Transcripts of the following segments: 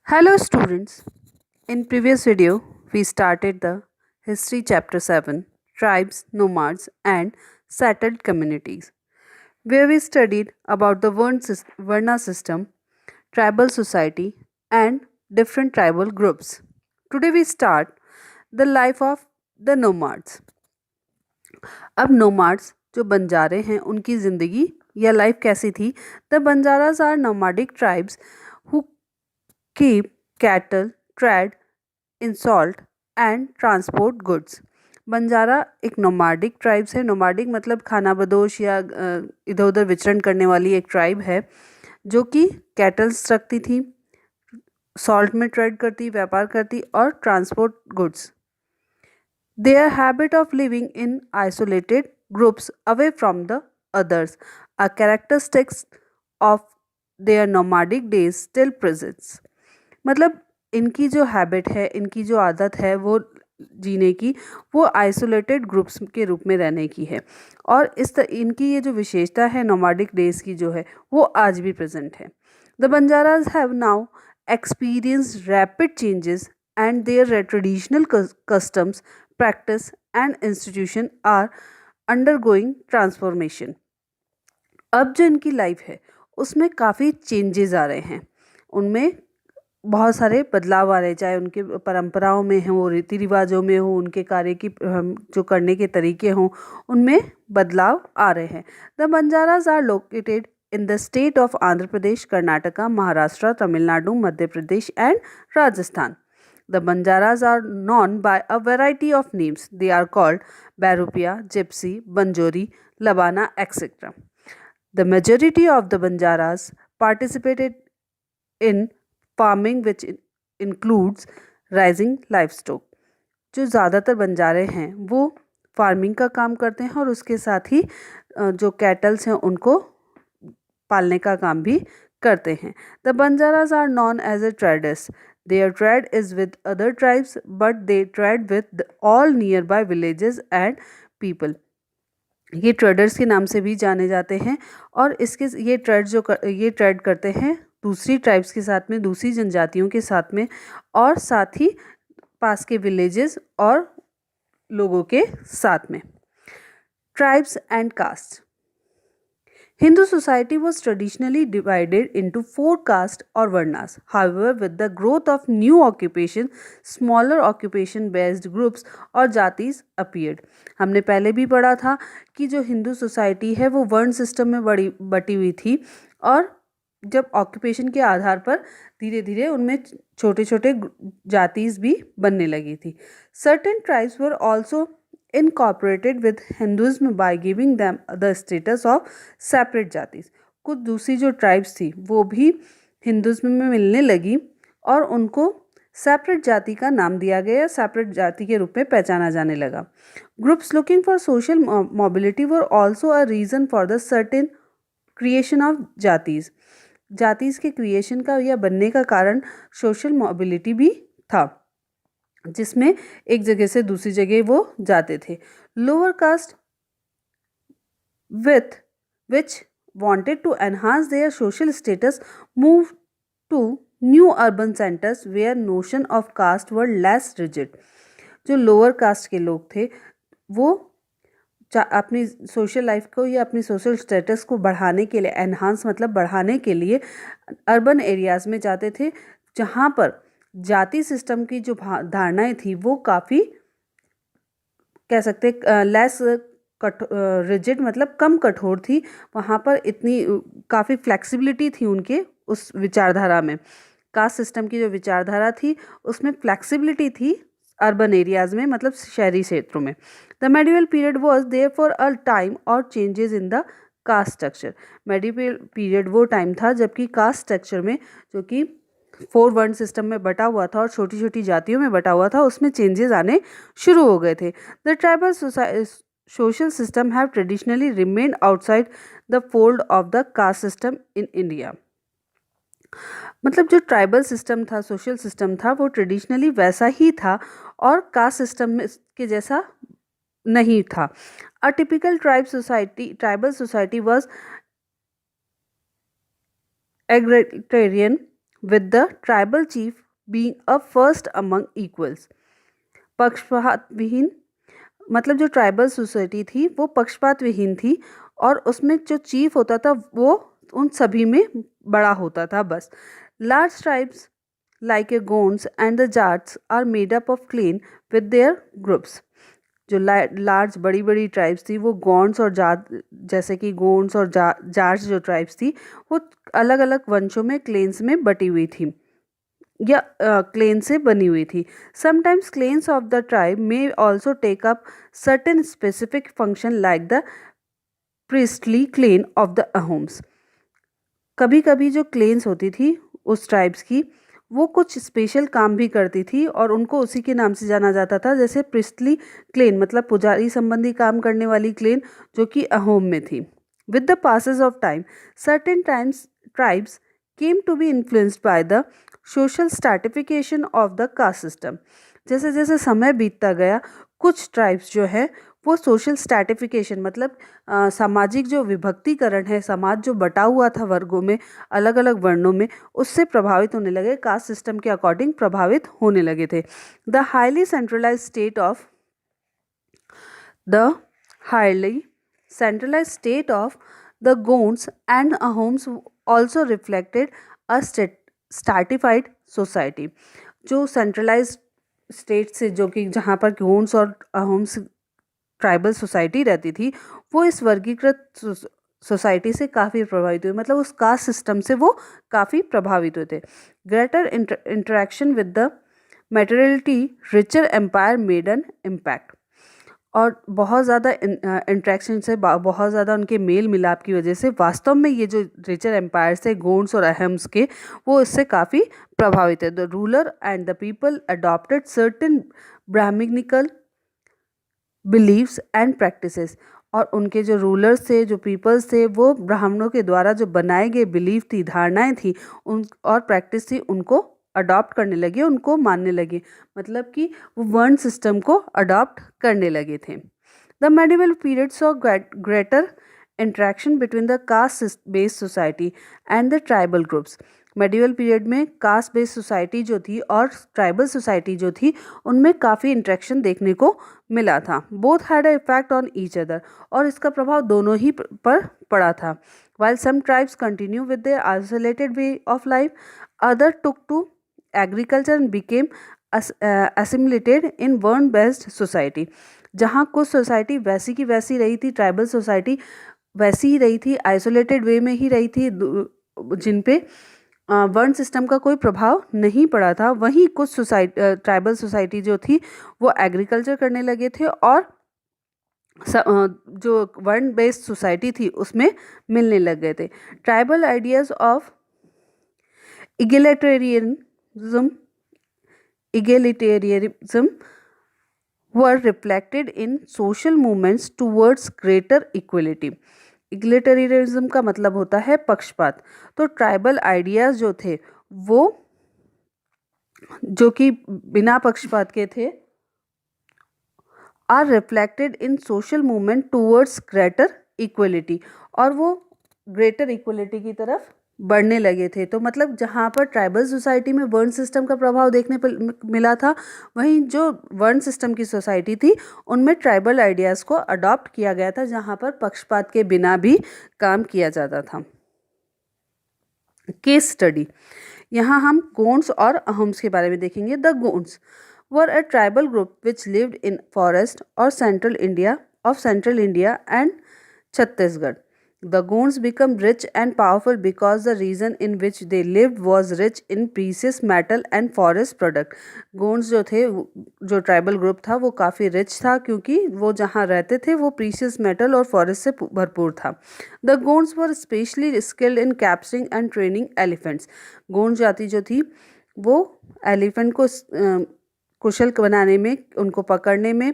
Hello students. In previous video we started the history chapter 7 tribes, nomads and settled communities where we studied about the Varna system, tribal society and different tribal groups. Today we start the life of the nomads. अब nomads जो बंजारे हैं उनकी ज़िंदगी या life कैसी थी? The Banjaras are nomadic tribes who keep cattle, trade in salt and transport goods. Banjara एक नोमाडिक tribes है. नोमाडिक मतलब खाना बदोश या इधर उधर विचरण करने वाली एक ट्राइब है जो कि कैटल्स रखती थी, सॉल्ट में ट्रेड करती, व्यापार करती और transport goods. Their habit of living in isolated groups away from the others are characteristics of their nomadic days still presents. मतलब इनकी जो हैबिट है, इनकी जो आदत है वो जीने की, वो आइसोलेटेड ग्रुप्स के रूप में रहने की है और इनकी ये जो विशेषता है नोमाडिक डेज की जो है वो आज भी प्रेजेंट है. The Banjaras have now experienced rapid changes and their traditional customs, practice and institution are undergoing transformation. अब जो इनकी लाइफ है उसमें काफ़ी चेंजेस आ रहे हैं, उनमें बहुत सारे बदलाव आ रहे हैं, चाहे उनके परंपराओं में हो, रीति रिवाजों में हो, उनके कार्य की जो करने के तरीके हों, उनमें बदलाव आ रहे हैं. The Banjaras are located in the state of Andhra Pradesh, Karnataka, Maharashtra, Tamil Nadu, Madhya Pradesh and Rajasthan. The Banjaras are known by a variety of names. They are called Barupia, Gypsy, Banjori, Labana, etc. The majority of the Banjaras participated in farming which includes rising livestock. जो ज़्यादातर बंजारे हैं वो farming का काम करते हैं और उसके साथ ही जो कैटल्स हैं उनको पालने का काम भी करते हैं. The Banjaras are known as a traders. Their trade is with other tribes but they trade with all nearby villages and people. ये ट्रेडर्स के नाम से भी जाने जाते हैं और इसके ये ट्रेड करते हैं दूसरी ट्राइब्स के साथ में, दूसरी जनजातियों के साथ में और साथ ही पास के विलेजेस और लोगों के साथ में. Tribes and caste. Hindu society was traditionally divided into 4 castes or varnas. However, with the growth of new occupation, smaller occupation-based groups और जातिस appeared. हमने पहले भी पढ़ा था कि जो हिंदू सोसाइटी है वो वर्ण सिस्टम में बटी हुई थी और जब ऑक्यूपेशन के आधार पर धीरे धीरे उनमें छोटे छोटे जातिस भी बनने लगी थी. Certain tribes were also incorporated with Hinduism by giving them the status of separate जातिस. कुछ दूसरी जो ट्राइब्स थी वो भी हिंदुज़्म में मिलने लगी और उनको सेपरेट जाति का नाम दिया गया, सेपरेट जाति के रूप में पहचाना जाने लगा. Groups looking for social mobility were also a reason for the certain creation of जातिस. जातिस के क्रिएशन का या बनने का कारण सोशल मोबिलिटी भी था जिसमें एक जगह से दूसरी जगह वो जाते थे. Lower caste with which wanted to enhance their social status moved to new urban centers where notion of caste were less rigid. जो लोअर कास्ट के लोग थे वो अपनी सोशल लाइफ को या अपनी सोशल स्टेटस को बढ़ाने के लिए, एनहांस मतलब बढ़ाने के लिए अर्बन एरियाज़ में जाते थे जहाँ पर जाति सिस्टम की जो धारणाएं थी वो काफ़ी कह सकते लेस रिजिड मतलब कम कठोर थी. वहाँ पर इतनी काफ़ी फ्लेक्सिबिलिटी थी उनके उस विचारधारा में. कास्ट सिस्टम की जो विचारधारा थी उसमें फ्लेक्सिबिलिटी थी अर्बन एरियाज़ में, मतलब शहरी क्षेत्रों में. The medieval period was there for a time और changes in the caste structure. Medieval period वो टाइम था जबकि कास्ट स्ट्रक्चर में, जो कि 4 वर्ण सिस्टम में बटा हुआ था और छोटी छोटी जातियों में बटा हुआ था, उसमें चेंजेस आने शुरू हो गए थे. The tribal social system have traditionally remained outside the fold of the caste system in India. मतलब जो ट्राइबल सिस्टम था, सोशल सिस्टम था, वो ट्रेडिशनली वैसा ही था और कास्ट सिस्टम के जैसा नहीं था. A typical tribal society was egalitarian with the tribal chief being a first among equals. पक्षपात विहीन मतलब जो ट्राइबल सोसाइटी थी वो पक्षपात विहीन थी और उसमें जो चीफ होता था वो उन सभी में बड़ा होता था बस. Large tribes like a Gonds and the Jats are made up of clan with their groups. जो लार्ज बड़ी बड़ी ट्राइब्स थी वो गोंड्स और जाट, जैसे कि गोंड्स और जाट्स जो ट्राइब्स थी वो अलग अलग वंशों में क्लेन्स में बटी हुई थी या क्लेन से बनी हुई थी. Sometimes clans of the tribe may also take up certain specific function like the priestly clan of the Ahoms. कभी कभी जो क्लेन्स होती थी उस ट्राइब्स की वो कुछ स्पेशल काम भी करती थी और उनको उसी के नाम से जाना जाता था. जैसे प्रिस्टली क्लेन मतलब पुजारी संबंधी काम करने वाली क्लेन जो कि अहोम में थी. With the passes of time certain tribes came to be influenced by the social stratification of the caste system. जैसे जैसे समय बीतता गया कुछ ट्राइब्स जो है वो सोशल स्ट्रैटिफिकेशन मतलब सामाजिक जो विभक्तिकरण है, समाज जो बटा हुआ था वर्गों में, अलग अलग वर्णों में, उससे प्रभावित होने लगे, कास्ट सिस्टम के अकॉर्डिंग प्रभावित होने लगे थे. The highly centralize state of the Gonds and Ahoms also reflected a stratified society. जो सेंट्रलाइज स्टेट से जो कि जहाँ पर गोंड्स और अहोम्स ट्राइबल सोसाइटी रहती थी वो इस वर्गीकृत सोसाइटी से काफ़ी प्रभावित हुए, मतलब उस कास्ट सिस्टम से वो काफ़ी प्रभावित हुए थे. Greater interaction with the materiality richer empire made an impact. और बहुत ज़्यादा इंट्रैक्शन से बहुत ज़्यादा उनके मेल मिलाप की वजह से वास्तव में ये जो रिचर एम्पायर से गोंड्स और अहम्स के वो इससे काफ़ी प्रभावित है. The ruler and the people adopted certain Brahmanical beliefs and practices. और उनके जो रूलर्स थे, जो पीपल्स थे, वो ब्राह्मणों के द्वारा जो बनाए गए बिलीव थी, धारणाएं थी उन और प्रैक्टिस थी उनको अडॉप्ट करने लगे, उनको मानने लगे, मतलब कि वो वर्ण सिस्टम को अडॉप्ट करने लगे थे. The medieval period saw greater interaction between the caste based society and the tribal groups. Medieval period में कास्ट बेस्ड सोसाइटी जो थी और ट्राइबल सोसाइटी जो थी उनमें काफ़ी इंट्रैक्शन देखने को मिला था. Both had a effect on each other. और इसका प्रभाव दोनों ही पर पड़ा था. While some tribes continue with their isolated way of life, other took to agriculture and became assimilated in varna based society. जहाँ कुछ सोसाइटी वैसी की वैसी रही थी, ट्राइबल सोसाइटी वैसी ही रही थी, आइसोलेटेड वे में ही रही थी, जिन पे वर्ण सिस्टम का कोई प्रभाव नहीं पड़ा था. वहीं कुछ ट्राइबल सोसाइटी जो थी वो एग्रीकल्चर करने लगे थे और जो वर्ण बेस्ड सोसाइटी थी उसमें मिलने लग गए थे. Tribal ideas of egalitarianism were reflected in social movements towards greater equality. इगलिटरियनिज्म का मतलब होता है पक्षपात. तो ट्राइबल आइडियाज जो थे वो जो कि बिना पक्षपात के थे are reflected in social movement towards greater equality. और वो ग्रेटर इक्वलिटी की तरफ बढ़ने लगे थे. तो मतलब जहाँ पर ट्राइबल सोसाइटी में वर्ण सिस्टम का प्रभाव देखने पर मिला था, वहीं जो वर्ण सिस्टम की सोसाइटी थी उनमें ट्राइबल आइडियाज़ को अडॉप्ट किया गया था, जहाँ पर पक्षपात के बिना भी काम किया जाता था. Case study. यहाँ हम गोंड्स और अहोम्स के बारे में देखेंगे. The Gonds were a tribal group which lived in forest और central India and Chhattisgarh. The Gonds become rich and powerful because the region in which they lived was rich in precious metal and forest product. Gonds जो थे, जो tribal group था वो काफ़ी rich था क्योंकि वो जहाँ रहते थे वो प्रीशियस मेटल और फॉरेस्ट से भरपूर था. The Gonds were especially skilled in capturing and training elephants. Gond जाति जो थी वो एलिफेंट को कुशल बनाने में, उनको पकड़ने में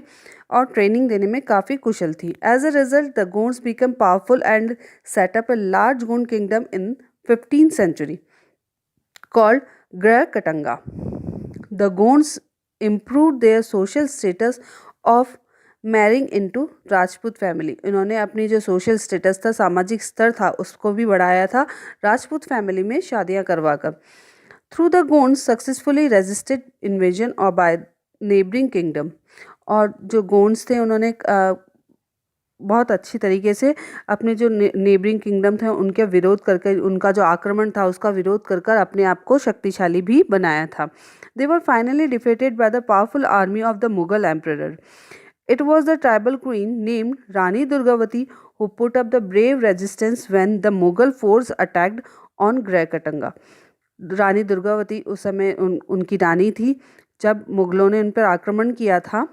और ट्रेनिंग देने में काफ़ी कुशल थी. As a result the Gonds become powerful and set up a large Gond kingdom in 15th century called Garha Katanga. The Gonds improve their social status of marrying into Rajput family. इन्होंने अपनी जो सोशल स्टेटस था, सामाजिक स्तर था, उसको भी बढ़ाया था राजपूत फैमिली में शादियां करवाकर. Through the Gonds successfully resisted invasion और बाय नेबरिंग किंगडम। और जो गोंड्स थे उन्होंने बहुत अच्छी तरीके से अपने जो नेबरिंग किंगडम थे उनके विरोध करके, उनका जो आक्रमण था उसका विरोध कर कर अपने आप को शक्तिशाली भी बनाया था। They were finally defeated by the powerful army of the Mughal emperor. It was the tribal queen named Rani Durgavati who put up the brave resistance when the Mughal force attacked on Graikatanga. Rani Durgavati उस समय उनकी रानी थी जब मुगलों ने उन पर आक्रमण किया था।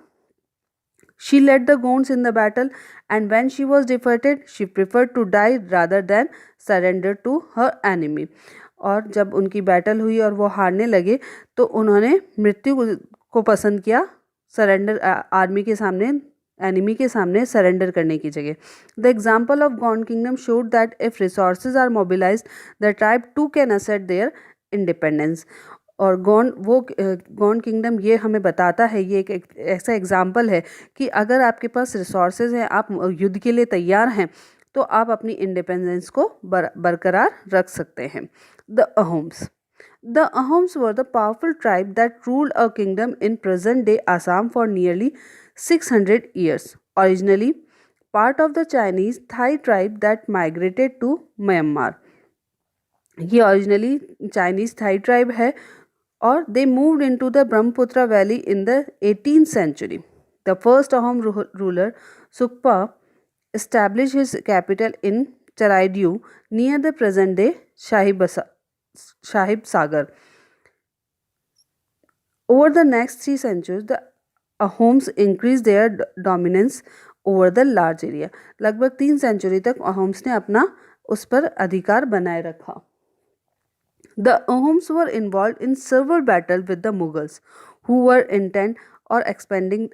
She led the Gonds in the battle and when she was defeated, she preferred to die rather than surrender to her enemy. और जब उनकी बैटल हुई और वो हारने लगे तो उन्होंने मृत्यु को पसंद किया सरेंडर आर्मी के सामने, एनिमी के सामने सरेंडर करने की जगह। The example of Gond kingdom showed that if resources are mobilised the tribe too can assert their independence. और गॉन्ड किंगडम ये हमें बताता है, ये एक ऐसा एग्जाम्पल है कि अगर आपके पास रिसोर्सेज हैं, आप युद्ध के लिए तैयार हैं, तो आप अपनी इंडिपेंडेंस को बरकरार रख सकते हैं। The Ahoms. The Ahoms were the powerful tribe that ruled a kingdom in present-day Assam for nearly 600 years. Originally part of the Chinese Thai tribe that migrated to Myanmar. ये originally Chinese Thai tribe है और they moved into the Brahmaputra Valley in the 18th century. The first Ahom ruler Sukpa established his capital in Charaidiu near the present-day Sahib Sagar. Over the next 3 centuries, the Ahoms increased their dominance over the large area. लगभग 3 century तक Ahoms ने अपना उस पर अधिकार बनाए रखा। The Ahoms were involved in several battles with the Mughals, who were intent on expanding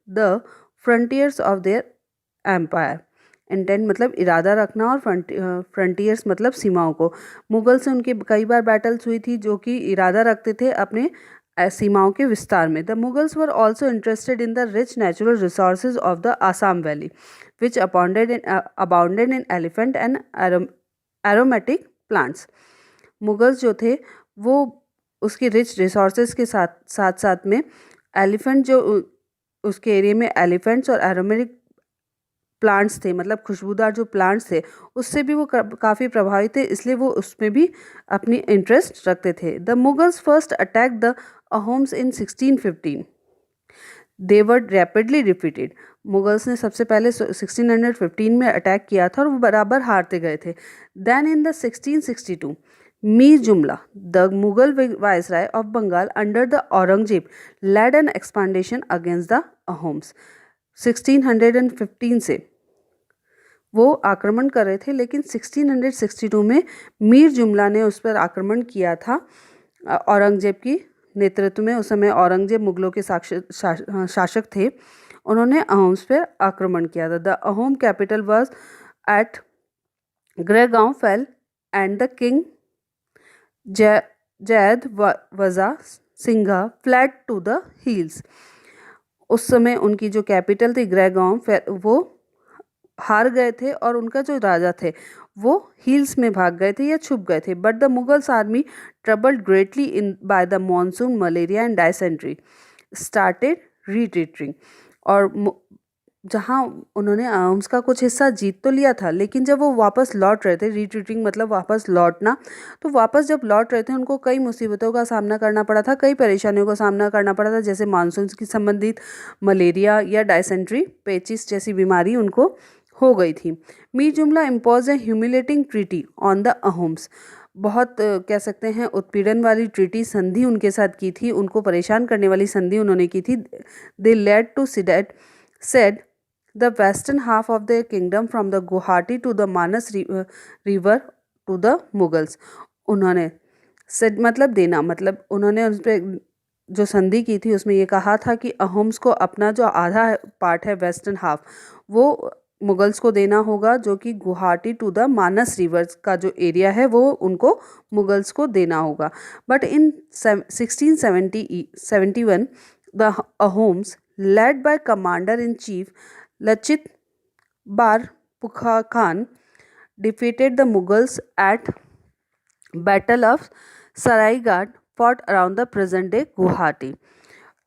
the frontiers of their empire. Intent मतलब इरादा रखना और फ्रंटियर्स मतलब सीमाओं को। मुगल से उनके कई बार बैटल्स हुई थी जो कि इरादा रखते थे अपने सीमाओं के विस्तार में। The Mughals were also interested in the rich natural resources of the Assam valley which abounded in elephant and aromatic plants. Mughals जो थे वो उसके रिच रिसोर्सेज के साथ साथ में एलिफेंट, जो उसके एरिया में एलिफेंट्स और एरोमेटिक प्लांट्स थे, मतलब खुशबूदार जो प्लांट्स थे, उससे भी वो काफ़ी प्रभावित थे, इसलिए वो उसमें भी अपनी इंटरेस्ट रखते थे। The Mughals first attack the Ahoms in 1615। They were rapidly defeated. Mughals ने सबसे पहले 1615 में अटैक किया था और वो बराबर हारते गए थे। Then in the 1662 Mir Jumla the Mughal viceroy of Bengal under the Aurangzeb led an expedition against the Ahoms. 1615 से वो आक्रमण कर रहे थे, लेकिन 1662 में मीर जुमला ने उस पर आक्रमण किया था औरंगजेब की नेतृत्व में। उस समय औरंगजेब मुगलों के शासक थे। उन्होंने अहोम्स पर आक्रमण किया था। The Ahom capital was at Gargaon fell and the king Jayadhwaj Singha fled to the hills. उस समय उनकी जो कैपिटल थी ग्रेगांव, वो हार गए थे और उनका जो राजा थे वो हिल्स में भाग गए थे या छुप गए थे। But the Mughals army troubled greatly in by the monsoon, malaria and dysentery started retreating. और जहाँ उन्होंने अहोम्स का कुछ हिस्सा जीत तो लिया था, लेकिन जब वो वापस लौट रहे थे, रिट्रीटिंग मतलब वापस लौटना, तो वापस जब लौट रहे थे उनको कई मुसीबतों का सामना करना पड़ा था, कई परेशानियों का सामना करना पड़ा था, जैसे मानसून की संबंधित मलेरिया या डायसेंट्री पेचिस जैसी बीमारी उनको हो गई थी। मीर जुमला impose A humiliating treaty on the Ahoms. बहुत कह सकते हैं उत्पीड़न वाली ट्रीटी, संधि उनके साथ की थी, उनको परेशान करने वाली संधि उन्होंने की थी। They led to cede the western half of their kingdom from the Guwahati to the Manas river to the Mughals। उन्होंने सेड मतलब देना, मतलब उन्होंने उस पर जो संधि की थी उसमें ये कहा था कि अहोम्स को अपना जो आधा पार्ट है वेस्टर्न हाफ वो मुगल्स को देना होगा, जो कि Guwahati to the Manas rivers का जो एरिया है वो उनको मुगल्स को देना होगा। But in 1671 the Ahoms led by commander in chief Lachit Barpukha Khan defeated the Mughals at battle of Saraighat fought around the present day Guwahati.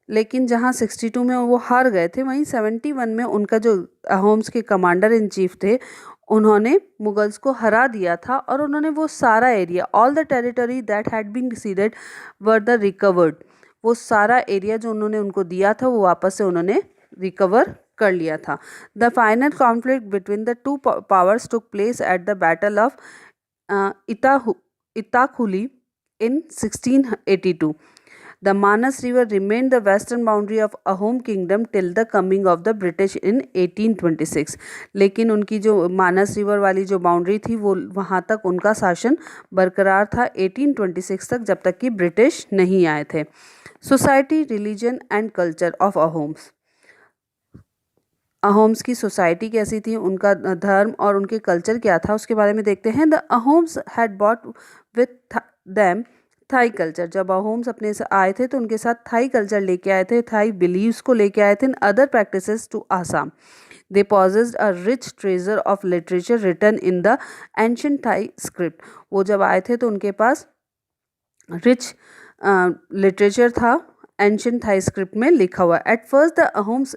लेकिन जहाँ 62 में वो हार गए थे, वहीं 71 में उनका जो अहोम्स के कमांडर इन चीफ थे, उन्होंने मुगल्स को हरा दिया था और उन्होंने वो सारा area, all the territory that had been ceded were the recovered, वो सारा एरिया जो उन्होंने उनको दिया था वो वापस से उन्होंने रिकवर कर लिया था। The final conflict between the two powers took place at the battle of Itakhuli in 1682. The Manas River remained the western boundary of Ahom kingdom till the coming of the British in 1826. लेकिन उनकी जो मानस river वाली जो boundary थी वो वहाँ तक उनका शासन बरकरार था 1826 तक, जब तक कि ब्रिटिश नहीं आए थे। Society, religion and culture of Ahoms. Ahoms की सोसाइटी कैसी थी, उनका धर्म और उनके कल्चर क्या था, उसके बारे में देखते हैं। The Ahoms had brought with them Thai culture. जब अहोम्स अपने से आए थे तो उनके साथ थाई कल्चर लेके आए थे, थाई बिलीव्स को लेके आए थे, other practices to Assam. They possessed a rich treasure of literature written in the ancient Thai script. वो जब आए थे तो उनके पास रिच लिटरेचर था एंशिएंट थाई स्क्रिप्ट में लिखा हुआ। At first the Ahoms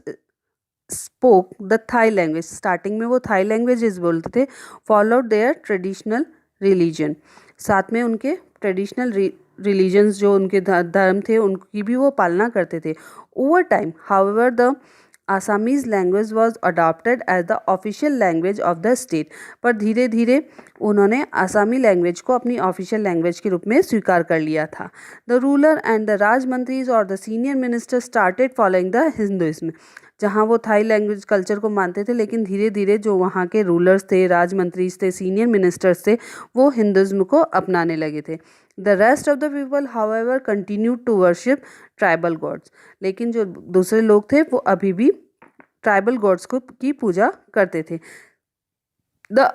spoke the Thai language. Starting में वो थाई लैंग्वेजेस बोलते थे। Followed their traditional religion. साथ में उनके ट्रेडिशनल रिलीजन्स जो उनके धर्म थे उनकी भी वो पालना करते थे। Over time however the Assamese language was adopted as the official language of the state. पर धीरे धीरे उन्होंने आसामी लैंग्वेज को अपनी ऑफिशियल लैंग्वेज के रूप में स्वीकार कर लिया था। द रूलर एंड द राजमंत्रीज और the senior minister started following the Hinduism. जहाँ वो थाई लैंग्वेज कल्चर को मानते थे, लेकिन धीरे धीरे जो वहाँ के रूलर्स थे, राजमंत्रीज थे, सीनियर मिनिस्टर्स थे, वो हिंदुइज्म को अपनाने लगे थे। The rest of the people however continued to worship tribal gods. लेकिन जो दूसरे लोग थे वो अभी भी ट्राइबल गॉड्स को की पूजा करते थे। The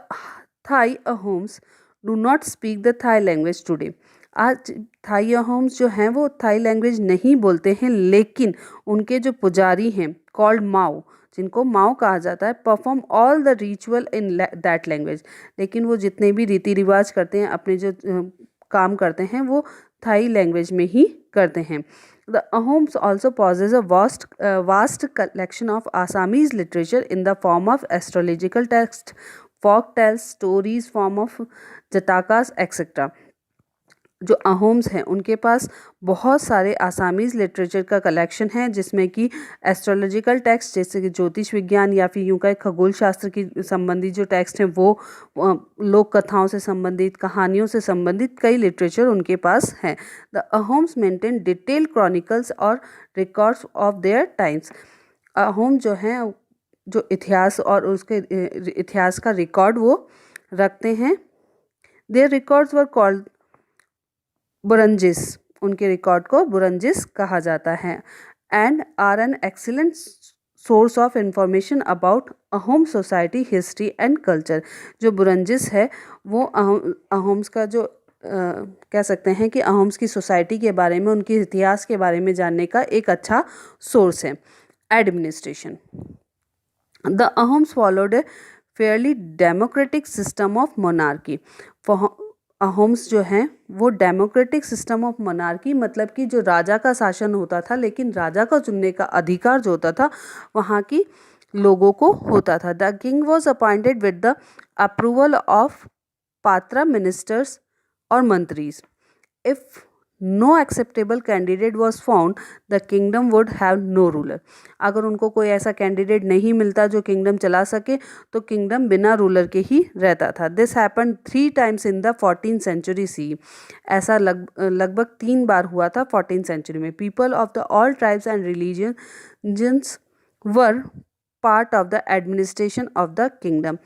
Thai Ahoms do not speak the Thai language today. आज थाई अहोम्स जो हैं वो थाई लैंग्वेज नहीं बोलते हैं, लेकिन उनके जो पुजारी हैं कॉल्ड माओ, जिनको माओ कहा जाता है, perform all the ritual in that language. लेकिन वो जितने भी रीति रिवाज करते हैं, अपने जो काम करते हैं, वो थाई लैंग्वेज में ही करते हैं। The Ahoms also possess a vast collection of Assamese literature in the form of astrological texts, folk tales, stories, form of jatakas, etc. जो अहोम्स हैं उनके पास बहुत सारे आसामीज़ लिटरेचर का कलेक्शन है, जिसमें कि एस्ट्रोलॉजिकल टेक्स्ट जैसे कि ज्योतिष विज्ञान या फिर यूँ कहें खगोल शास्त्र की संबंधित जो टेक्स्ट हैं वो, लोक कथाओं से संबंधित, कहानियों से संबंधित कई लिटरेचर उनके पास हैं। The Ahoms maintain detail chronicles और records of their times. Ahom जो हैं जो इतिहास और उसके इतिहास का रिकॉर्ड वो रखते हैं। Their records were called Buranjis. उनके रिकॉर्ड को बुरंजिस कहा जाता है। And are an excellent source of information about Ahom society, history and culture. जो बुरंजिस है वो अहोम्स का जो कह सकते हैं कि अहोम्स की सोसाइटी के बारे में, उनके इतिहास के बारे में जानने का एक अच्छा सोर्स है। Administration. The Ahoms followed A Fairlie democratic system of monarchy. Ahoms जो हैं वो डेमोक्रेटिक सिस्टम ऑफ मोनार्की, मतलब कि जो राजा का शासन होता था, लेकिन राजा का चुनने का अधिकार जो होता था वहाँ की लोगों को होता था। The king was appointed with the approval of Patra ministers और मंत्रीज। If no acceptable candidate was found the kingdom would have no ruler. अगर उनको कोई ऐसा कैंडिडेट नहीं मिलता जो किंगडम चला सके तो किंगडम बिना रूलर के ही रहता था। This happen 3 times in the 14th century CE। ऐसा लगभग 3 बार हुआ था 14th सेंचुरी में। People of the all tribes and religions were part of the administration of the kingdom.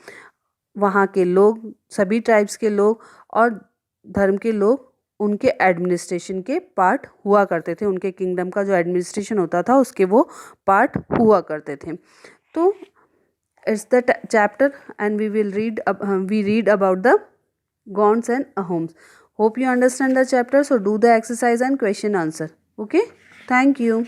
वहाँ के लोग, सभी ट्राइब्स के लोग और धर्म के लोग उनके एडमिनिस्ट्रेशन के पार्ट हुआ करते थे। उनके किंगडम का जो एडमिनिस्ट्रेशन होता था उसके वो पार्ट हुआ करते थे। तो it's the chapter and we read about the Gonds and Ahoms. Hope you understand the chapter, so do the exercise and question answer. Okay, thank you.